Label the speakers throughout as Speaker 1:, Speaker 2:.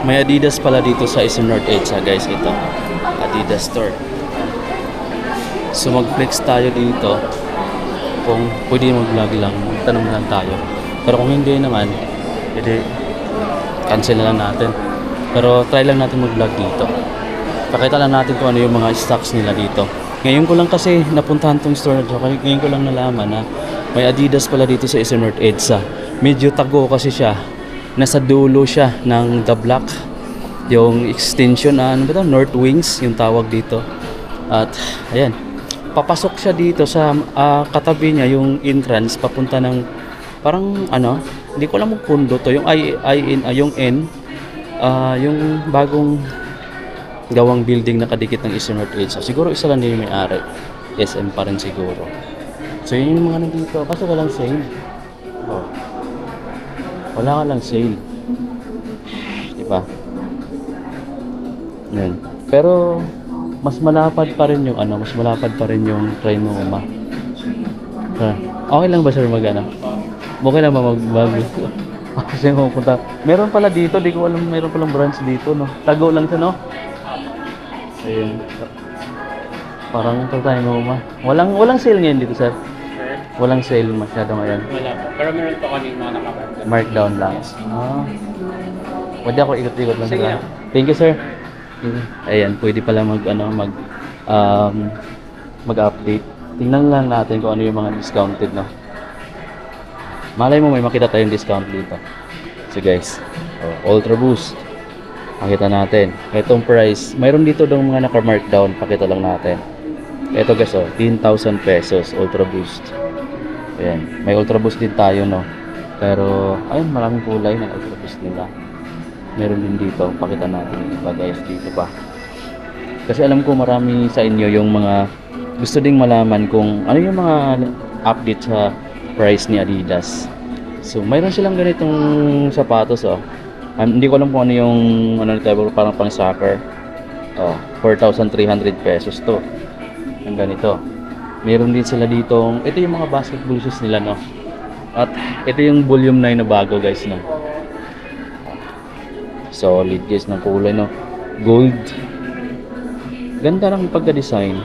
Speaker 1: May Adidas pala dito sa SM North Edsa guys, ito. Adidas store. So mag-flex tayo dito. Kung pwede mag-vlog lang, tanong lang tayo. Pero kung hindi naman, edi cancel na lang natin. Pero try lang natin mag-vlog dito. Pakita lang natin kung ano yung mga stocks nila dito. Ngayon ko lang kasi napuntahan tong store na to. Ngayon ko lang nalaman na may Adidas pala dito sa SM North Edsa. Medyo tago kasi siya. Nasa dulo siya ng The Block. Yung extension, ano ba ito? North Wings, yung tawag dito. At, ayan. Papasok siya dito sa katabi niya, yung entrance, papunta ng, parang, ano, hindi ko alam kung pundo to. Yung yung N, yung bagong gawang building na kadikit ng SM North Edsa. Siguro isa lang din yung may-ari. SM pa rin siguro. So, yun yung mga nandito. Kaso walang sale. Oh. Wala ka lang sale. Diba? Yan. Pero mas malapad pa rin yung mas malapad pa rin yung Trinoma. Okay lang ba sir mag-ano? Okay lang ba mag-bago? Kasi pupunta. Meron pala dito, di ko alam meron palang branch dito, no. Tago lang siya, no. Ayun. Parang Trinoma. Walang sale ngayon dito, sir. Walang sale masyado ngayon.
Speaker 2: Wala po. Pero meron pa kanina mga nakamarkdown.
Speaker 1: Markdown lang. Pwede ako ikot-ikot lang.
Speaker 2: Sige.
Speaker 1: Thank you, sir. Ayan, pwede pala mag-update. Tingnan lang natin kung ano yung mga discounted, no. Malay mo may makita tayong discount dito. So guys, Ultra Boost. Makita natin. Itong price, mayroon dito daw mga naka-markdown. Pakita lang natin. Ito guys, 10,000 pesos Ultra Boost. Ayan, may Ultra Boost din tayo, no. Pero ayun, maraming kulay ng Ultra Boost nila. Meron din dito, pakita natin iba guys dito pa. Kasi alam ko marami sa inyo yung mga gusto ding malaman kung ano yung mga update sa price ni Adidas. So mayroon silang ganitong sapatos, hindi ko alam kung ano yung parang pang soccer. 4,300 pesos to. Ang ganito. Meron din sila dito, ito yung mga basketball shoes nila, no. At ito yung volume 9 na bago guys, no. Solid guys ng kulay, no. Gold. Ganda lang yung pagka-design.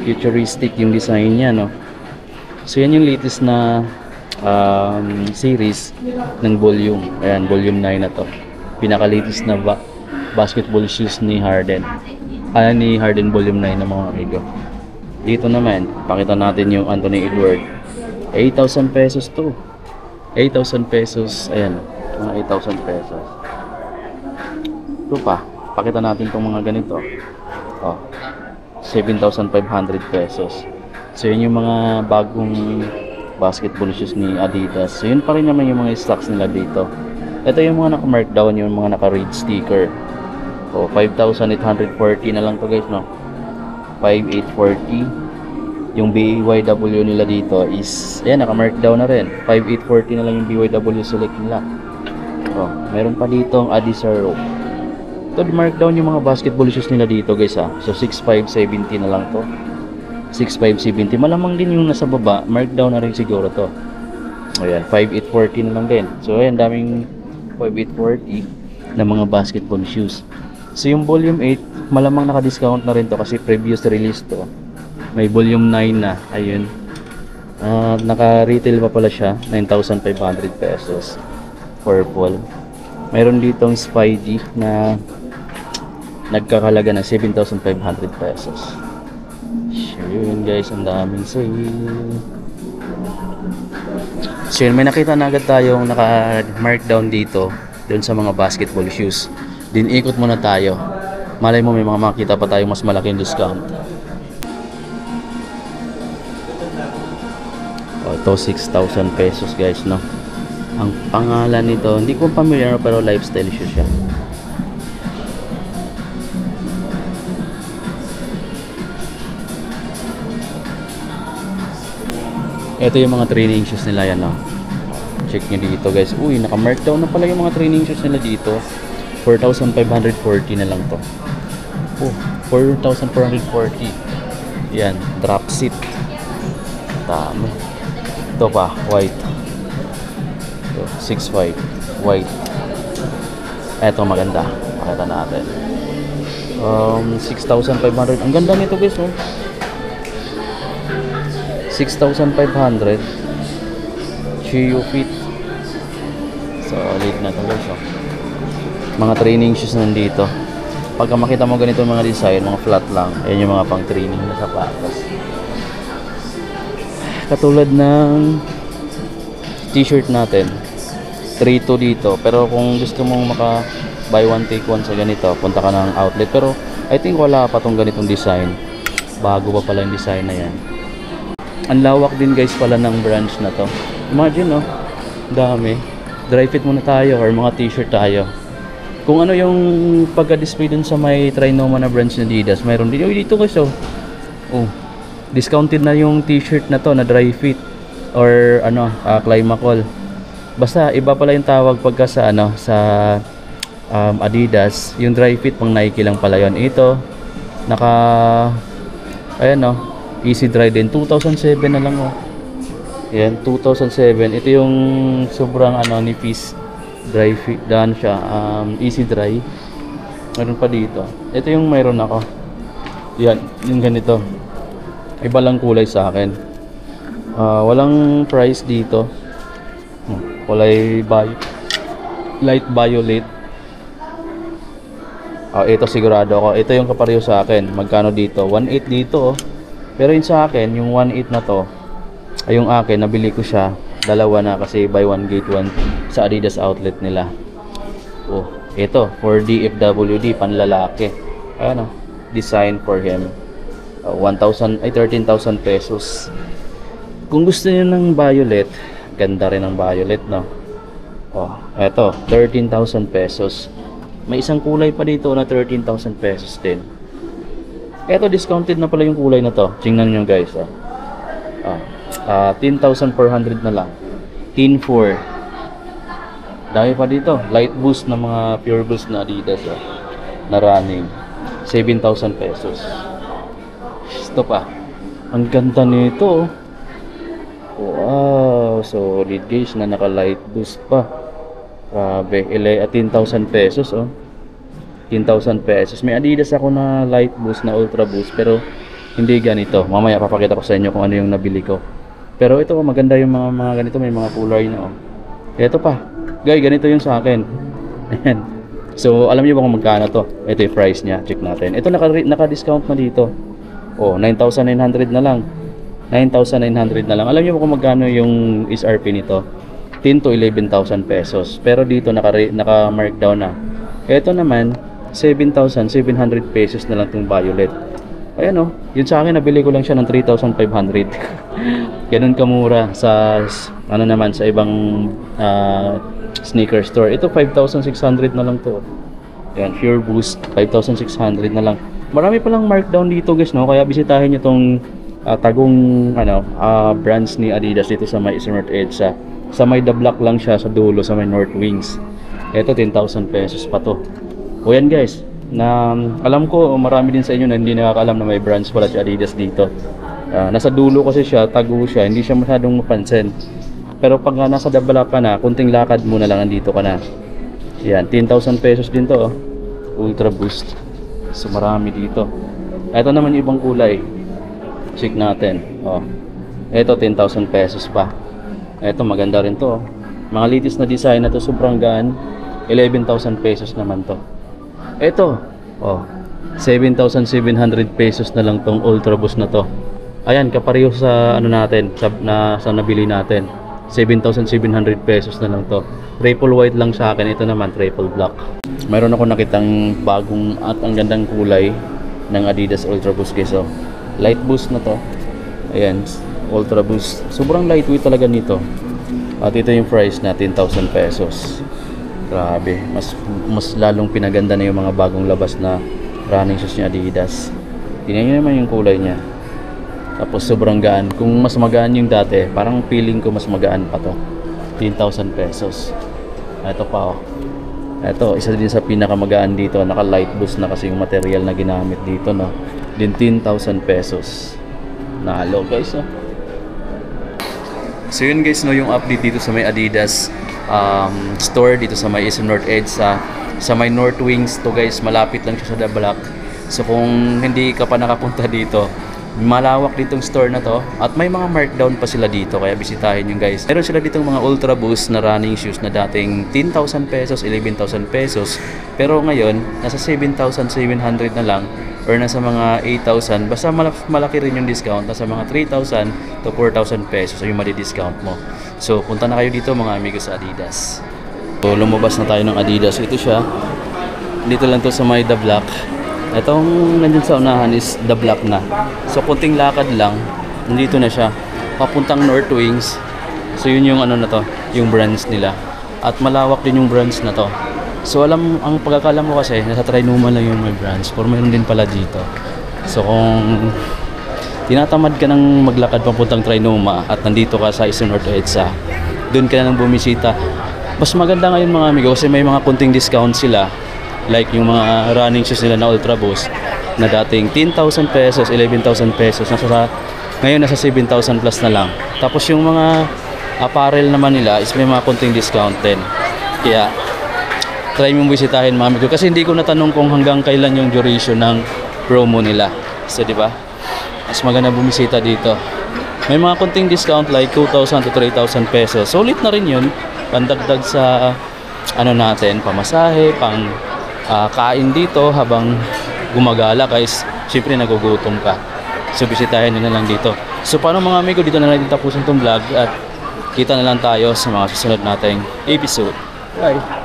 Speaker 1: Futuristic yung design niya, no. So yan yung latest na series ng volume. Ayan, volume 9 na to. Pinaka-latest na basketball shoes ni Harden. Ni Harden volume 9 na mga amigo. Dito naman, pakita natin yung Anthony Edwards. 8,000 pesos to. 8,000 pesos. Ayan, mga 8,000 pesos. Ito pa, pakita natin itong mga ganito. 7,500 pesos. So yun yung mga bagong basketball shoes ni Adidas. So yun pa rin naman yung mga stocks nila dito. Ito yung mga naka-markdown, yung mga naka-read sticker. 5,840 na lang to guys, no. 5,840. Yung BYW nila dito is, ayan, naka-markdown na rin. 5,840 na lang yung BYW select nila. Meron pa dito ang Adizero. Ito, markdown yung mga basketball shoes nila dito guys, So 6,570 na lang to. 6,570. Malamang din yung nasa baba, markdown na rin siguro to. Ayan, 5,840 na lang din. So ayan, daming 5,840 na mga basketball shoes. So yung volume 8, malamang naka-discount na rin to kasi previous release to. May volume 9 na, ayun. Naka-retail pa pala siya, 9,500 pesos. Purple. Mayroon ditong Spidey na nagkakalaga ng 7,500 pesos. Yun guys, ang daming sale. So yun, may nakita na agad tayong naka-markdown dito doon sa mga basketball shoes. Din ikot muna tayo. Malay mo may mga makita pa tayong mas malaking discount. Ito 6,000 pesos guys, no. Ang pangalan nito, hindi ko familiar pero lifestyle shoes siya. Ito yung mga training shoes nila yan, no. Check nyo dito guys. Uy, naka-markdown na pala yung mga training shoes nila dito. 4,540 na lang to. 4,440. Yan, drop seat. Tama. Ito pa, white. 6,500 white. Eto maganda. Pakita natin. 6,500. Ang ganda nito guys, oh. 6,500. Chio Fit. Solid na to guys, oh. Mga training shoes nandito. Pagka makita mo ganito mga design, mga flat lang, ayan yung mga pang training na sapatos. Katulad ng t-shirt natin, 3.2 dito. Pero kung gusto mong maka buy one take one sa ganito, punta ka ng outlet. Pero I think wala pa tong ganitong design. Bago pa pala yung design na yan. Ang lawak din guys pala ng branch na to. Imagine, no, dami. Dry fit muna tayo or mga t-shirt tayo. Kung ano yung pagka-display dun sa may Trinoma na branch na Adidas, mayroon din. Dito guys, oh. Oh, discounted na yung t-shirt na to na dry fit or ano, Climacool. Basta iba pala yung tawag pagka sa ano, sa Adidas. Yung dry fit pang Nike lang pala yon. Ito naka ayan, no, easy dry din. 2007 na lang, oh. Yan, 2007. Ito yung sobrang ano, nipis. Dry fit, daan siya, easy dry. Meron pa dito. Ito yung mayroon ako. Yan, yung ganito. Iba lang kulay sa akin. Walang price dito. Kulay light violet. Ito sigurado ako. Ito yung kapareho sa akin. Magkano dito? 1.8 dito, oh. Pero yun sa akin, yung 1.8 na to, ay yung akin, nabili ko siya. Dalawa na kasi buy one get one sa Adidas outlet nila. Oh, ito for DFWD, panlalaki. Ano, design for him. 13,000 pesos. Kung gusto niyo ng violet, ganda rin ang violet, no. Oh, ito 13,000 pesos. May isang kulay pa dito na 13,000 pesos din. Ito discounted na pala yung kulay na to. Tingnan niyo guys, oh. 10,400 na lang. 10.4. Dami pa dito. Light boost na mga pure boost na Adidas, oh, na running. 7,000 pesos. Ito pa. Ang ganda nito, oh. Wow, solid guys na naka light boost pa. Grabe, 10,000 pesos, oh. 10,000 pesos. May Adidas ako na light boost na ultra boost pero hindi ganito. Mamaya papakita ko sa inyo kung ano yung nabili ko. Pero ito, maganda yung mga ganito, may mga kulay na, oh. Ito pa. Guys, ganito yung sa akin. Ayan. So, alam niyo ba kung magkano to? Ito yung price niya. Check natin. Ito naka-discount na dito. Oh, 9,900 na lang. 9,900 na lang. Alam niyo ba kung magkano yung SRP nito? 10 to 11,000 pesos. Pero dito naka-markdown na. Ito naman 7,700 pesos na lang tong violet. Ayan, oh. Yun sa akin, nabili ko lang siya ng 3,500. Ganun kamura sa ano naman sa ibang sneaker store. Ito 5,600 na lang to. Ayan, Pure Boost 5,600 na lang. Marami palang markdown dito guys, no? Kaya bisitahin niyo tong tagong ano, brands ni Adidas dito sa may North Edge. Sa may The Block lang siya sa dulo sa may North Wings. Ito 10,000 pesos pa to. O yan guys, na alam ko marami din sa inyo na hindi nakakaalam na may brands pala si Adidas dito. Nasa dulo kasi siya, tago siya, hindi siya masyadong mapansin. Pero pag nasa The Block ka na, kunting lakad mo na lang, andito ka na. Yan, 10,000 pesos din to, oh. Ultra Boost. So marami dito. Ito naman yung ibang kulay. Check natin, oh. Ito 10,000 pesos pa. Ito maganda rin to, oh. Mga latest na design na to, sobrang gaan. 11,000 pesos naman to. Ito, oh, 7,700 pesos na lang tong Ultra Boost na to. Ayan, kapareho sa ano natin, sa nabili natin. 7,700 pesos na lang to. Triple white lang sa akin, ito naman triple black. Mayroon ako nakitang bagong at ang gandang kulay ng Adidas Ultra Boost guys, oh. Light boost na to. Ayan, Ultra Boost. Sobrang lightweight talaga nito. At ito yung price na 10,000 pesos. Grabe, mas lalong pinaganda na yung mga bagong labas na running shoes ni Adidas. Tingnan nyo naman yung kulay niya. Tapos sobrang gaan. Kung mas magaan yung dati, parang feeling ko mas magaan pa to. 10,000 pesos. Ito pa, oh. Ito, isa din sa pinakamagaan dito. Naka light boost na kasi yung material na ginamit dito, no. Din 10,000 pesos. Nalo guys, oh. So yun guys, no, yung update dito sa may Adidas store dito sa may North Edge sa sa may North Wings to guys, malapit lang siya sa Dablac. So kung hindi ka pa nakapunta dito, malawak ditong store na to at may mga markdown pa sila dito kaya bisitahin nyo guys. Meron sila ditong mga Ultra Boost na running shoes na dating 10,000 pesos, 11,000 pesos pero ngayon nasa 7,700 na lang or nasa mga 8,000. Basta malaki rin yung discount, nasa mga 3,000 to 4,000 pesos yung madi-discount mo. So punta na kayo dito mga amigos sa Adidas. So lumabas na tayo ng Adidas. Ito siya, dito lang to sa may Dablac. Itong nandun sa unahan is Dablac na. So kunting lakad lang, nandito na siya. Papuntang North Wings. So yun yung ano na to, yung branch nila. At malawak din yung branch na to. So ang pagkakalam ko kasi, nasa Trinoma lang yung may branch. Pero mayroon din pala dito. So kung tinatamad ka ng maglakad papuntang Trinoma at nandito ka sa Eastern North EDSA, doon ka na nang bumisita. Mas maganda ngayon mga amigo kasi may mga kunting discount sila. Like yung mga running shoes nila na Ultra Boost na dating 10,000 pesos, 11,000 pesos, ngayon nasa 7,000 plus na lang. Tapos yung mga apparel naman nila is may mga konting discount din. Kaya try mong bisitahin mga amigo kasi hindi ko natanong kung hanggang kailan yung duration ng promo nila. So di ba? Mas maganda bumisita dito. May mga konting discount like 2,000 to 3,000 pesos. Sulit na rin yun. Pandagdag sa ano natin, pamasahe, pang kain dito habang gumagala guys, syempre nagugutom ka. So bisitahin nyo na lang dito. So paano mga amigo, dito na lang tapusin itong vlog at kita na lang tayo sa mga susunod nating episode. Bye!